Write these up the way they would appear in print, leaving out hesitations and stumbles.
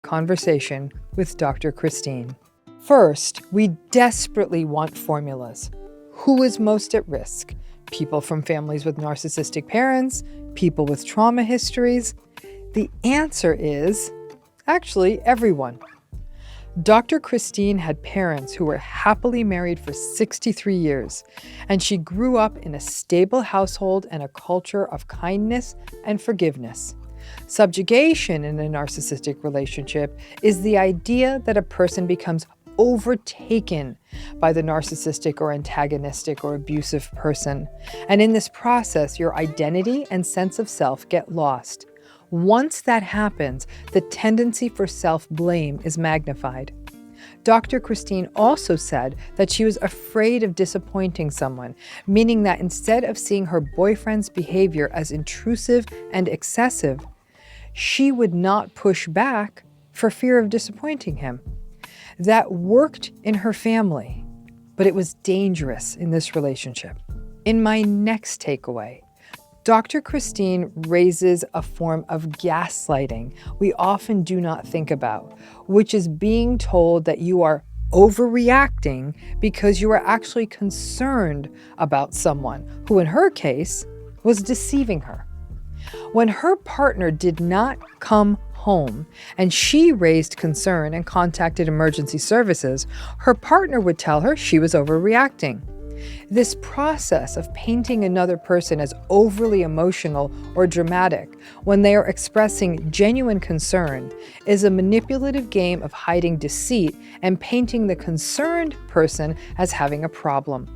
conversation with Dr. Christine. First, we desperately want formulas. Who is most at risk? People from families with narcissistic parents? People with trauma histories? The answer is actually everyone. Dr. Christine had parents who were happily married for 63 years, and she grew up in a stable household and a culture of kindness and forgiveness. Subjugation in a narcissistic relationship is the idea that a person becomes overtaken by the narcissistic or antagonistic or abusive person. And in this process, your identity and sense of self get lost. Once that happens, the tendency for self-blame is magnified. Dr. Christine also said that she was afraid of disappointing someone, meaning that instead of seeing her boyfriend's behavior as intrusive and excessive, she would not push back for fear of disappointing him. That worked in her family, but it was dangerous in this relationship. In my next takeaway, Dr. Christine raises a form of gaslighting we often do not think about, which is being told that you are overreacting because you are actually concerned about someone who, in her case, was deceiving her. When her partner did not come home and she raised concern and contacted emergency services, her partner would tell her she was overreacting. This process of painting another person as overly emotional or dramatic when they are expressing genuine concern is a manipulative game of hiding deceit and painting the concerned person as having a problem.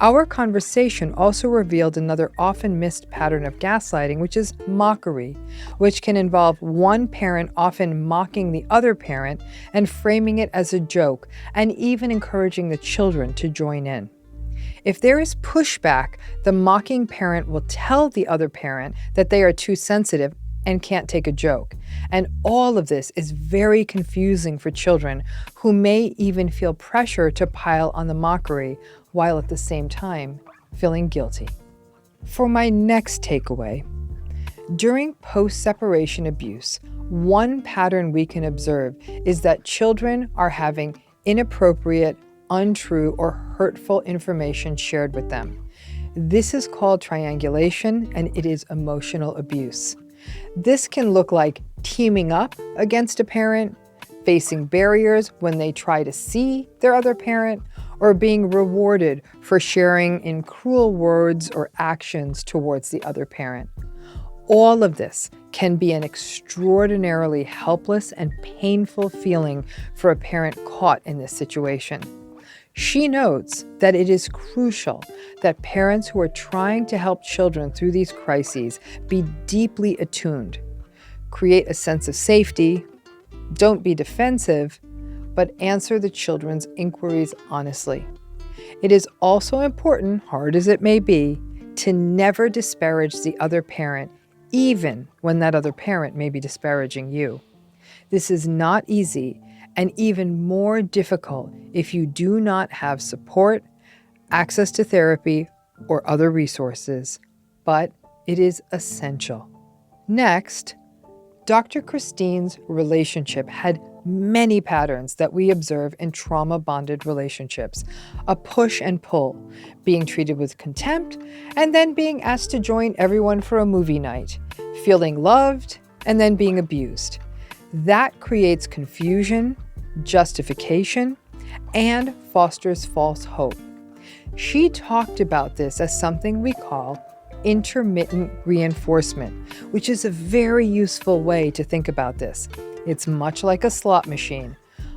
Our conversation also revealed another often missed pattern of gaslighting, which is mockery, which can involve one parent often mocking the other parent and framing it as a joke, and even encouraging the children to join in. If there is pushback, the mocking parent will tell the other parent that they are too sensitive and can't take a joke. And all of this is very confusing for children who may even feel pressure to pile on the mockery while at the same time feeling guilty. For my next takeaway, during post-separation abuse, one pattern we can observe is that children are having inappropriate, untrue, or hurtful information shared with them. This is called triangulation, and it is emotional abuse. This can look like teaming up against a parent, facing barriers when they try to see their other parent, or being rewarded for sharing in cruel words or actions towards the other parent. All of this can be an extraordinarily helpless and painful feeling for a parent caught in this situation. She notes that it is crucial that parents who are trying to help children through these crises be deeply attuned, create a sense of safety, don't be defensive, but answer the children's inquiries honestly. It is also important, hard as it may be, to never disparage the other parent, even when that other parent may be disparaging you. This is not easy, and even more difficult if you do not have support, access to therapy, or other resources, but it is essential. Next, Dr. Christine's relationship had many patterns that we observe in trauma-bonded relationships: a push and pull, being treated with contempt, and then being asked to join everyone for a movie night, feeling loved, and then being abused. That creates confusion, justification, and fosters false hope. She talked about this as something we call intermittent reinforcement, which is a very useful way to think about this. It's much like a slot machine.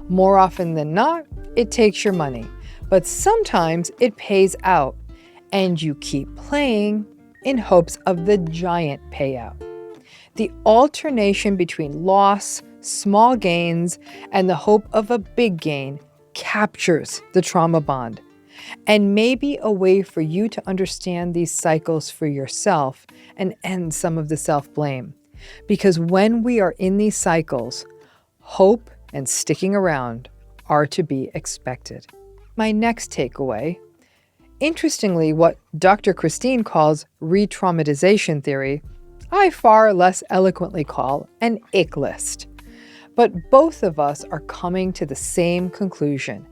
More often than not, it takes your money, but sometimes it pays out, and you keep playing in hopes of the giant payout. The alternation between loss, small gains, and the hope of a big gain captures the trauma bond, and may be a way for you to understand these cycles for yourself and end some of the self-blame. Because when we are in these cycles, hope and sticking around are to be expected. My next takeaway, interestingly, what Dr. Christine calls re-traumatization theory, I far less eloquently call an ick list. But both of us are coming to the same conclusion.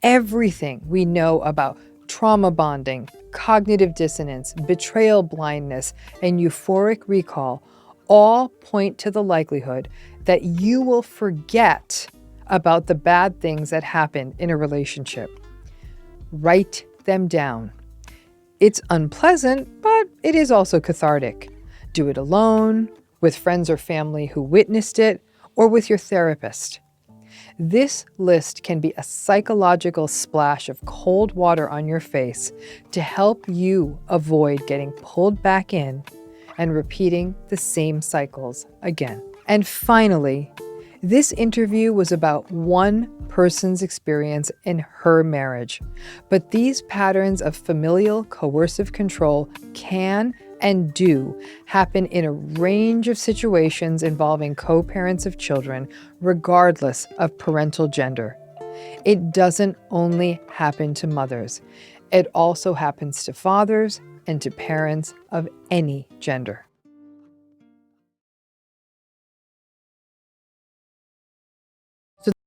Everything we know about trauma bonding, cognitive dissonance, betrayal blindness, and euphoric recall all point to the likelihood that you will forget about the bad things that happened in a relationship. Write them down. It's unpleasant, but it is also cathartic. Do it alone, with friends or family who witnessed it, or with your therapist. This list can be a psychological splash of cold water on your face to help you avoid getting pulled back in and repeating the same cycles again. And finally, this interview was about one person's experience in her marriage, but these patterns of familial coercive control can and do happen in a range of situations involving co-parents of children, regardless of parental gender. It doesn't only happen to mothers. It also happens to fathers and to parents of any gender.